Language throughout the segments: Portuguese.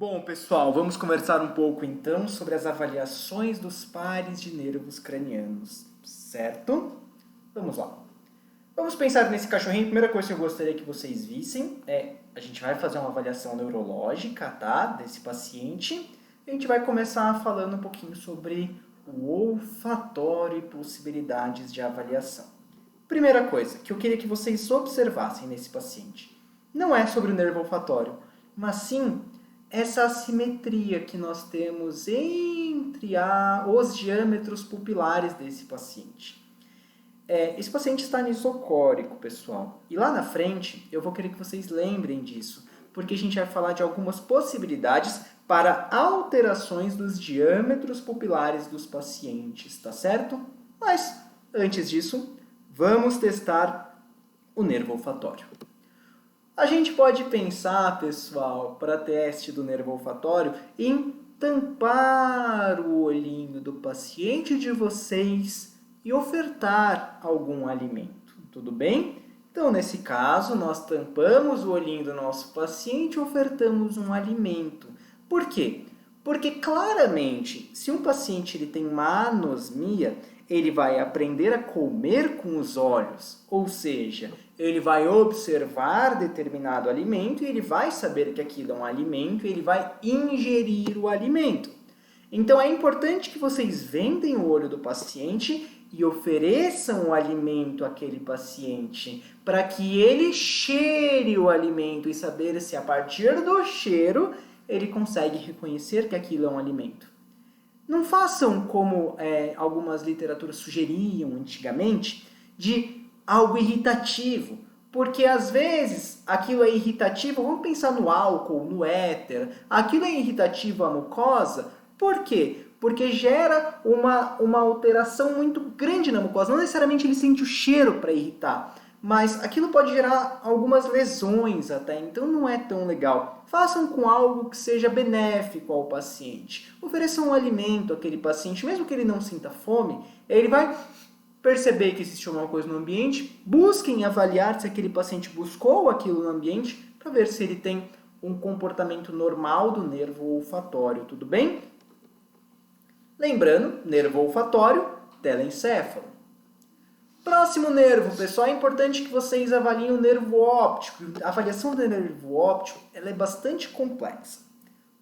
Bom, pessoal, vamos conversar um pouco então sobre as avaliações dos pares de nervos cranianos, certo? Vamos lá. Vamos pensar nesse cachorrinho. A primeira coisa que eu gostaria que vocês vissem a gente vai fazer uma avaliação neurológica, tá? Desse paciente. A gente vai começar falando um pouquinho sobre o olfatório e possibilidades de avaliação. Primeira coisa que eu queria que vocês observassem nesse paciente não é sobre o nervo olfatório, mas sim essa assimetria que nós temos entre os diâmetros pupilares desse paciente. Esse paciente está anisocórico, pessoal. E lá na frente, eu vou querer que vocês lembrem disso, porque a gente vai falar de algumas possibilidades para alterações dos diâmetros pupilares dos pacientes, tá certo? Mas, antes disso, vamos testar o nervo olfatório. A gente pode pensar, pessoal, para teste do nervo olfatório, em tampar o olhinho do paciente de vocês e ofertar algum alimento, tudo bem? Então, nesse caso, nós tampamos o olhinho do nosso paciente e ofertamos um alimento. Por quê? Porque, claramente, se um paciente ele tem uma anosmia, ele vai aprender a comer com os olhos, ou seja, ele vai observar determinado alimento e ele vai saber que aquilo é um alimento e ele vai ingerir o alimento. Então, é importante que vocês vendem o olho do paciente e ofereçam o alimento àquele paciente, para que ele cheire o alimento e saber se a partir do cheiro ele consegue reconhecer que aquilo é um alimento. Não façam como algumas literaturas sugeriam antigamente, de algo irritativo, porque às vezes aquilo é irritativo, vamos pensar no álcool, no éter, aquilo é irritativo à mucosa, por quê? Porque gera uma alteração muito grande na mucosa, não necessariamente ele sente o cheiro para irritar, mas aquilo pode gerar algumas lesões até, então não é tão legal. Façam com algo que seja benéfico ao paciente. Ofereçam um alimento àquele paciente, mesmo que ele não sinta fome, ele vai perceber que existe alguma coisa no ambiente, busquem avaliar se aquele paciente buscou aquilo no ambiente, para ver se ele tem um comportamento normal do nervo olfatório, tudo bem? Lembrando, nervo olfatório, telencéfalo. Próximo nervo, pessoal, é importante que vocês avaliem o nervo óptico. A avaliação do nervo óptico ela é bastante complexa.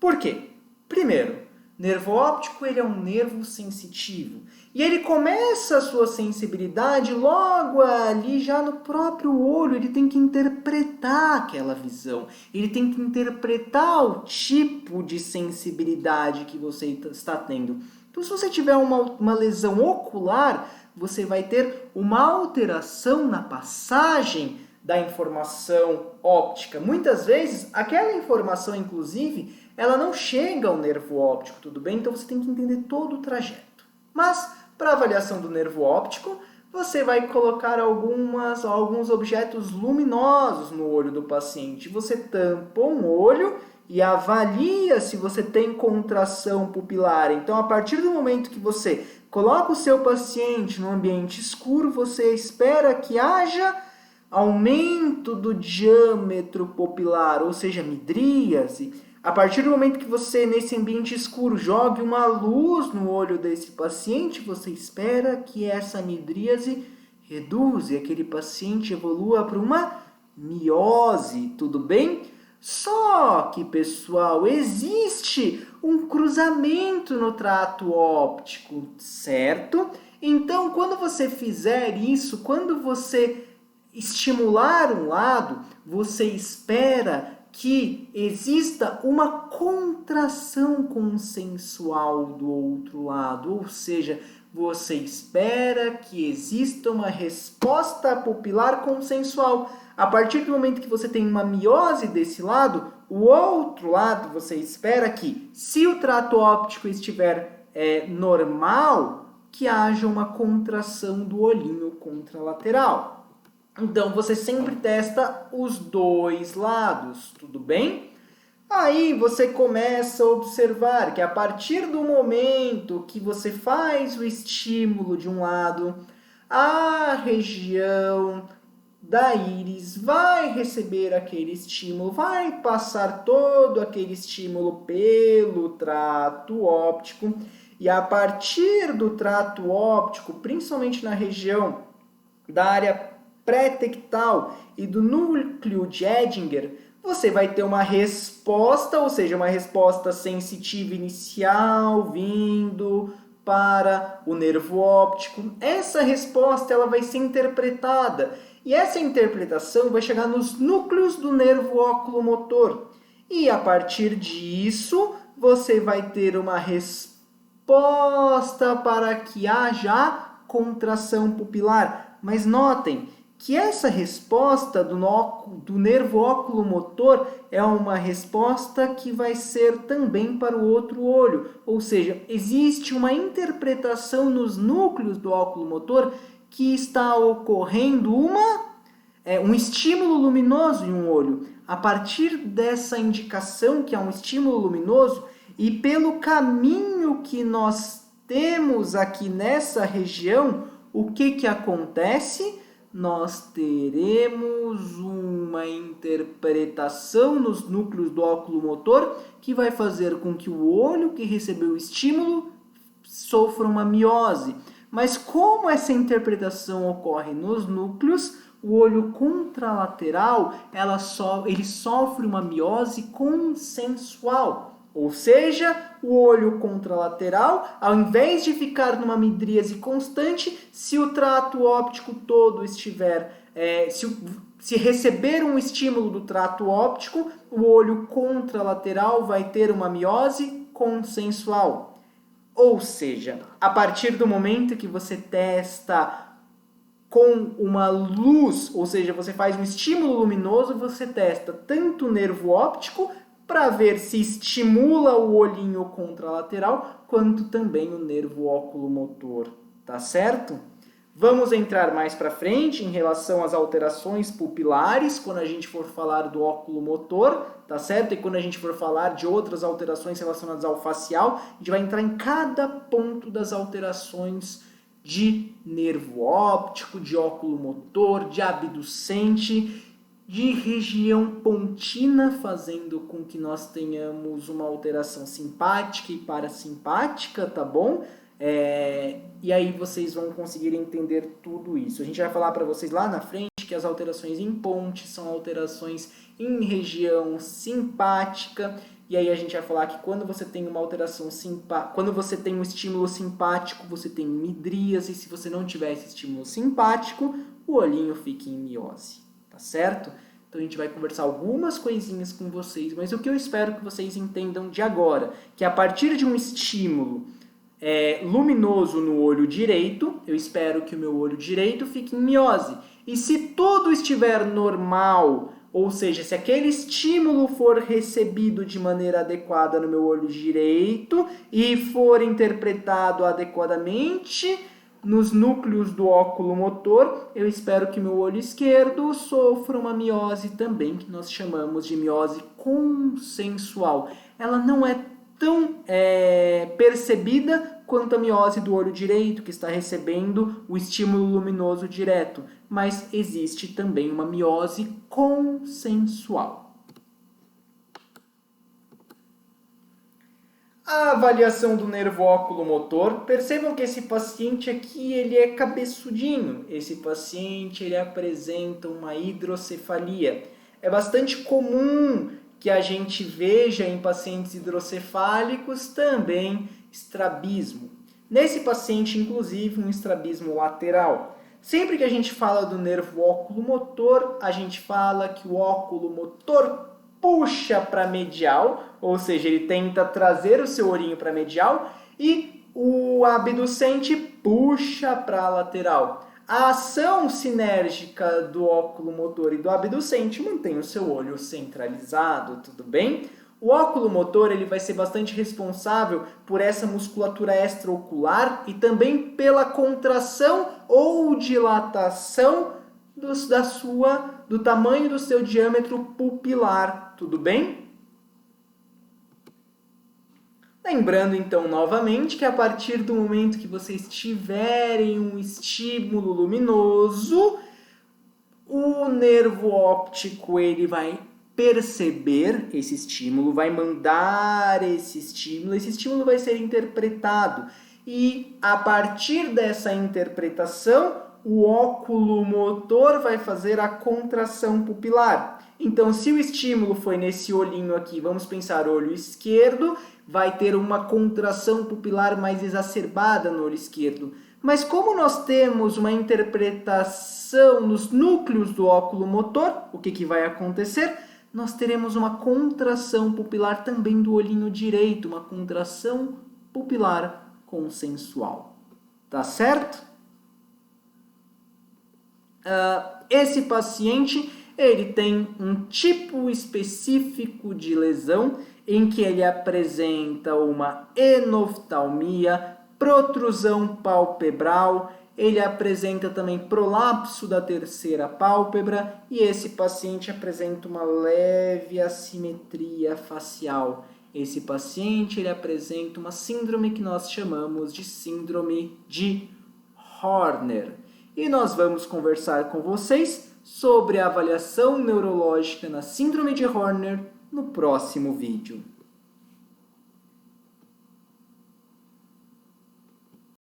Por quê? Primeiro, nervo óptico ele é um nervo sensitivo. E ele começa a sua sensibilidade logo ali, já no próprio olho. Ele tem que interpretar aquela visão. Ele tem que interpretar o tipo de sensibilidade que você está tendo. Então, se você tiver uma lesão ocular, você vai ter uma alteração na passagem da informação óptica. Muitas vezes, aquela informação, inclusive, ela não chega ao nervo óptico, tudo bem? Então, você tem que entender todo o trajeto. Mas, para avaliação do nervo óptico, você vai colocar alguns objetos luminosos no olho do paciente. Você tampa um olho e avalia se você tem contração pupilar. Então, a partir do momento que você coloca o seu paciente no ambiente escuro, você espera que haja aumento do diâmetro pupilar, ou seja, midríase. A partir do momento que você, nesse ambiente escuro, jogue uma luz no olho desse paciente, você espera que essa midríase reduza e aquele paciente evolua para uma miose, tudo bem? Só que, pessoal, existe um cruzamento no trato óptico, certo? Então, quando você fizer isso, quando você estimular um lado, você espera que exista uma contração consensual do outro lado, ou seja, você espera que exista uma resposta pupilar consensual. A partir do momento que você tem uma miose desse lado, o outro lado você espera que, se o trato óptico estiver normal, que haja uma contração do olhinho contralateral. Então, você sempre testa os dois lados, tudo bem? Aí você começa a observar que a partir do momento que você faz o estímulo de um lado, a região da íris vai receber aquele estímulo, vai passar todo aquele estímulo pelo trato óptico, e a partir do trato óptico, principalmente na região da área pré-tectal e do núcleo de Edinger, você vai ter uma resposta, ou seja, uma resposta sensitiva inicial vindo para o nervo óptico. Essa resposta ela vai ser interpretada e essa interpretação vai chegar nos núcleos do nervo oculomotor. E a partir disso, você vai ter uma resposta para que haja contração pupilar. Mas notem que essa resposta do nervo oculomotor é uma resposta que vai ser também para o outro olho. Ou seja, existe uma interpretação nos núcleos do oculomotor que está ocorrendo um estímulo luminoso em um olho. A partir dessa indicação que é um estímulo luminoso e pelo caminho que nós temos aqui nessa região, o que acontece? Nós teremos uma interpretação nos núcleos do oculomotor que vai fazer com que o olho que recebeu o estímulo sofra uma miose. Mas como essa interpretação ocorre nos núcleos, o olho contralateral ele sofre uma miose consensual. Ou seja, o olho contralateral, ao invés de ficar numa midríase constante, se o trato óptico todo estiver, se receber um estímulo do trato óptico, o olho contralateral vai ter uma miose consensual. Ou seja, a partir do momento que você testa com uma luz, ou seja, você faz um estímulo luminoso, você testa tanto o nervo óptico para ver se estimula o olhinho contralateral, quanto também o nervo oculomotor, tá certo? Vamos entrar mais para frente em relação às alterações pupilares, quando a gente for falar do oculomotor, tá certo? E quando a gente for falar de outras alterações relacionadas ao facial, a gente vai entrar em cada ponto das alterações de nervo óptico, de oculomotor, de abducente, de região pontina, fazendo com que nós tenhamos uma alteração simpática e parasimpática, tá bom? E aí vocês vão conseguir entender tudo isso. A gente vai falar para vocês lá na frente que as alterações em ponte são alterações em região simpática. E aí a gente vai falar que quando você tem uma alteração quando você tem um estímulo simpático, você tem midríase. E se você não tiver esse estímulo simpático, o olhinho fica em miose. Tá certo? Então a gente vai conversar algumas coisinhas com vocês, mas o que eu espero que vocês entendam de agora, que a partir de um estímulo luminoso no olho direito, eu espero que o meu olho direito fique em miose. E se tudo estiver normal, ou seja, se aquele estímulo for recebido de maneira adequada no meu olho direito e for interpretado adequadamente nos núcleos do oculomotor, eu espero que meu olho esquerdo sofra uma miose também, que nós chamamos de miose consensual. Ela não é tão percebida quanto a miose do olho direito, que está recebendo o estímulo luminoso direto, mas existe também uma miose consensual. A avaliação do nervo oculomotor, percebam que esse paciente aqui ele é cabeçudinho, esse paciente ele apresenta uma hidrocefalia. É bastante comum que a gente veja em pacientes hidrocefálicos também estrabismo. Nesse paciente, inclusive, um estrabismo lateral. Sempre que a gente fala do nervo oculomotor, a gente fala que o oculomotor puxa para medial, ou seja, ele tenta trazer o seu olhinho para medial, e o abducente puxa para lateral. A ação sinérgica do oculomotor e do abducente mantém o seu olho centralizado, tudo bem? O oculomotor ele vai ser bastante responsável por essa musculatura extraocular e também pela contração ou dilatação do tamanho do seu diâmetro pupilar, tudo bem? Lembrando então novamente que a partir do momento que vocês tiverem um estímulo luminoso, o nervo óptico ele vai perceber esse estímulo, vai mandar esse estímulo vai ser interpretado e a partir dessa interpretação o óculo motor vai fazer a contração pupilar. Então, se o estímulo foi nesse olhinho aqui, vamos pensar olho esquerdo, vai ter uma contração pupilar mais exacerbada no olho esquerdo. Mas como nós temos uma interpretação nos núcleos do óculo motor, o que vai acontecer? Nós teremos uma contração pupilar também do olhinho direito, uma contração pupilar consensual. Tá certo? Esse paciente ele tem um tipo específico de lesão em que ele apresenta uma enoftalmia, protrusão palpebral, ele apresenta também prolapso da terceira pálpebra e esse paciente apresenta uma leve assimetria facial. Esse paciente ele apresenta uma síndrome que nós chamamos de síndrome de Horner. E nós vamos conversar com vocês sobre a avaliação neurológica na síndrome de Horner no próximo vídeo.